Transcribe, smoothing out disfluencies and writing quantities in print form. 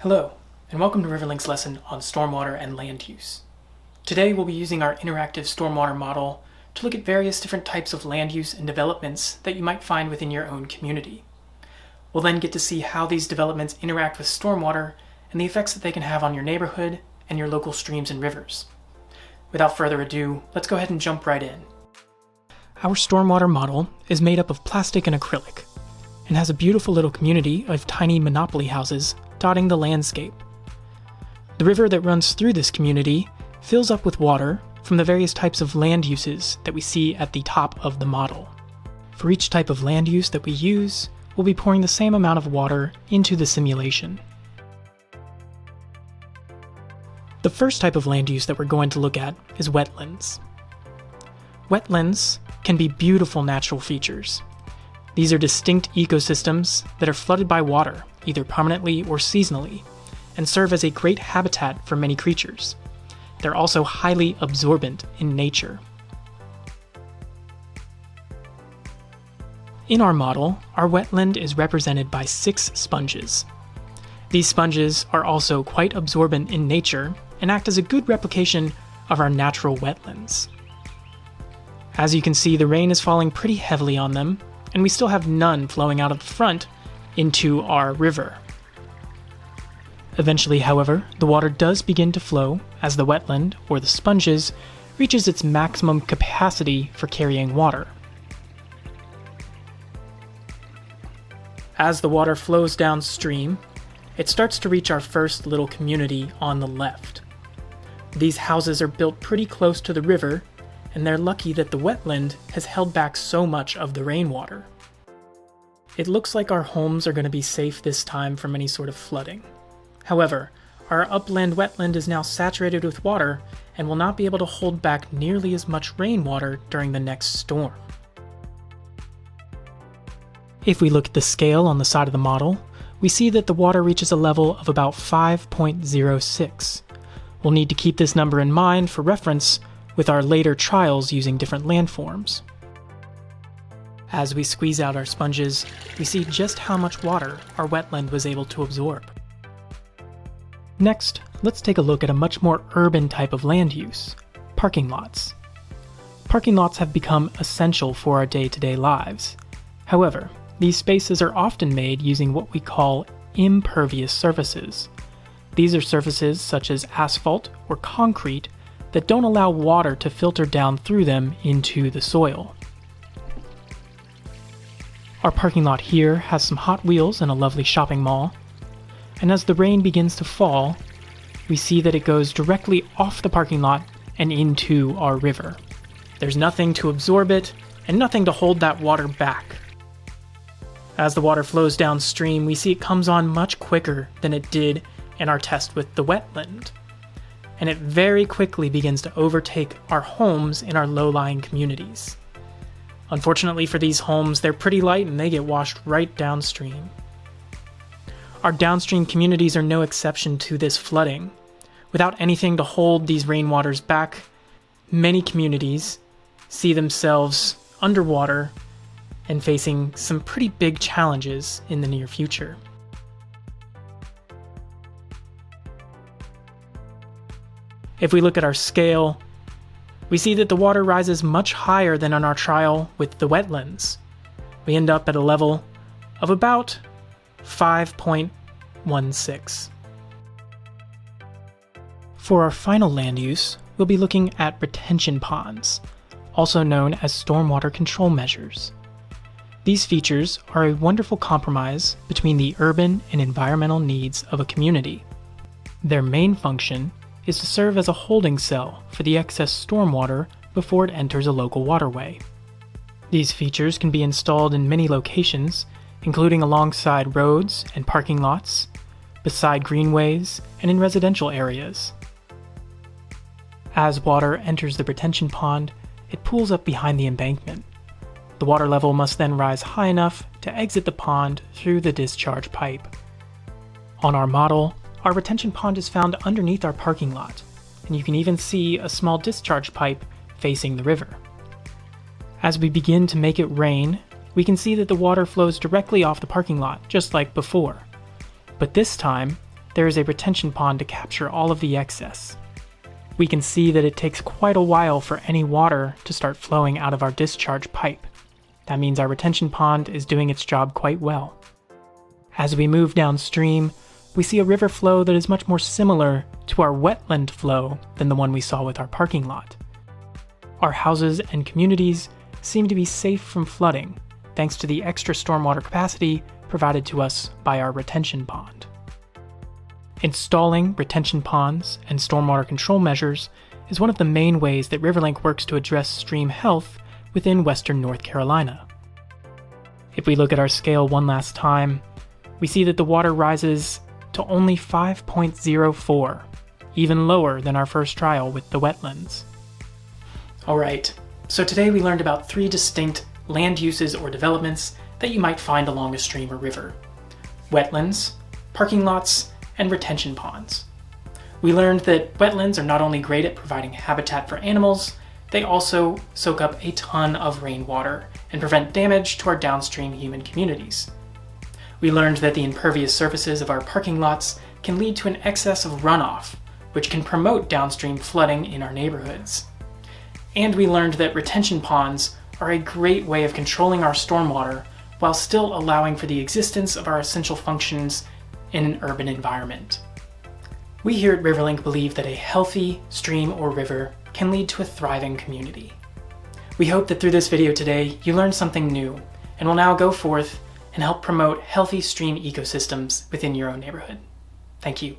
Hello, and welcome to RiverLink's lesson on stormwater and land use. Today we'll be using our interactive stormwater model to look at various different types of land use and developments that you might find within your own community. We'll then get to see how these developments interact with stormwater and the effects that they can have on your neighborhood and your local streams and rivers. Without further ado, let's go ahead and jump right in. Our stormwater model is made up of plastic and acrylic, and has a beautiful little community of tiny monopoly houses dotting the landscape. The river that runs through this community fills up with water from the various types of land uses that we see at the top of the model. For each type of land use that we use, we'll be pouring the same amount of water into the simulation. The first type of land use that we're going to look at is wetlands. Wetlands can be beautiful natural features. These are distinct ecosystems that are flooded by water, either permanently or seasonally, and serve as a great habitat for many creatures. They're also highly absorbent in nature. In our model, our wetland is represented by 6 sponges. These sponges are also quite absorbent in nature and act as a good replication of our natural wetlands. As you can see, the rain is falling pretty heavily on them, and we still have none flowing out of the front into our river. Eventually, however, the water does begin to flow as the wetland, or the sponges, reaches its maximum capacity for carrying water. As the water flows downstream, it starts to reach our first little community on the left. These houses are built pretty close to the river, and they're lucky that the wetland has held back so much of the rainwater. It looks like our homes are going to be safe this time from any sort of flooding. However, our upland wetland is now saturated with water and will not be able to hold back nearly as much rainwater during the next storm. If we look at the scale on the side of the model, we see that the water reaches a level of about 5.06. We'll need to keep this number in mind for reference with our later trials using different landforms. As we squeeze out our sponges, we see just how much water our wetland was able to absorb. Next, let's take a look at a much more urban type of land use, parking lots. Parking lots have become essential for our day-to-day lives. However, these spaces are often made using what we call impervious surfaces. These are surfaces such as asphalt or concrete that don't allow water to filter down through them into the soil. Our parking lot here has some Hot Wheels and a lovely shopping mall, and as the rain begins to fall, we see that it goes directly off the parking lot and into our river. There's nothing to absorb it, and nothing to hold that water back. As the water flows downstream, we see it comes on much quicker than it did in our test with the wetland, and it very quickly begins to overtake our homes in our low-lying communities. Unfortunately for these homes, they're pretty light and they get washed right downstream. Our downstream communities are no exception to this flooding. Without anything to hold these rainwaters back, many communities see themselves underwater and facing some pretty big challenges in the near future. If we look at our scale, we see that the water rises much higher than on our trial with the wetlands. We end up at a level of about 5.16. For our final land use, we'll be looking at retention ponds, also known as stormwater control measures. These features are a wonderful compromise between the urban and environmental needs of a community. Their main function is to serve as a holding cell for the excess stormwater before it enters a local waterway. These features can be installed in many locations, including alongside roads and parking lots, beside greenways, and in residential areas. As water enters the retention pond, it pools up behind the embankment. The water level must then rise high enough to exit the pond through the discharge pipe. On our model, our retention pond is found underneath our parking lot, and you can even see a small discharge pipe facing the river. As we begin to make it rain, we can see that the water flows directly off the parking lot, just like before. But this time, there is a retention pond to capture all of the excess. We can see that it takes quite a while for any water to start flowing out of our discharge pipe. That means our retention pond is doing its job quite well. As we move downstream, we see a river flow that is much more similar to our wetland flow than the one we saw with our parking lot. Our houses and communities seem to be safe from flooding, thanks to the extra stormwater capacity provided to us by our retention pond. Installing retention ponds and stormwater control measures is one of the main ways that RiverLink works to address stream health within western North Carolina. If we look at our scale one last time, we see that the water rises to only 5.04, even lower than our first trial with the wetlands. Alright, so today we learned about 3 distinct land uses or developments that you might find along a stream or river: wetlands, parking lots, and retention ponds. We learned that wetlands are not only great at providing habitat for animals, they also soak up a ton of rainwater and prevent damage to our downstream human communities. We learned that the impervious surfaces of our parking lots can lead to an excess of runoff, which can promote downstream flooding in our neighborhoods. And we learned that retention ponds are a great way of controlling our stormwater while still allowing for the existence of our essential functions in an urban environment. We here at RiverLink believe that a healthy stream or river can lead to a thriving community. We hope that through this video today you learned something new and will now go forth and help promote healthy stream ecosystems within your own neighborhood. Thank you.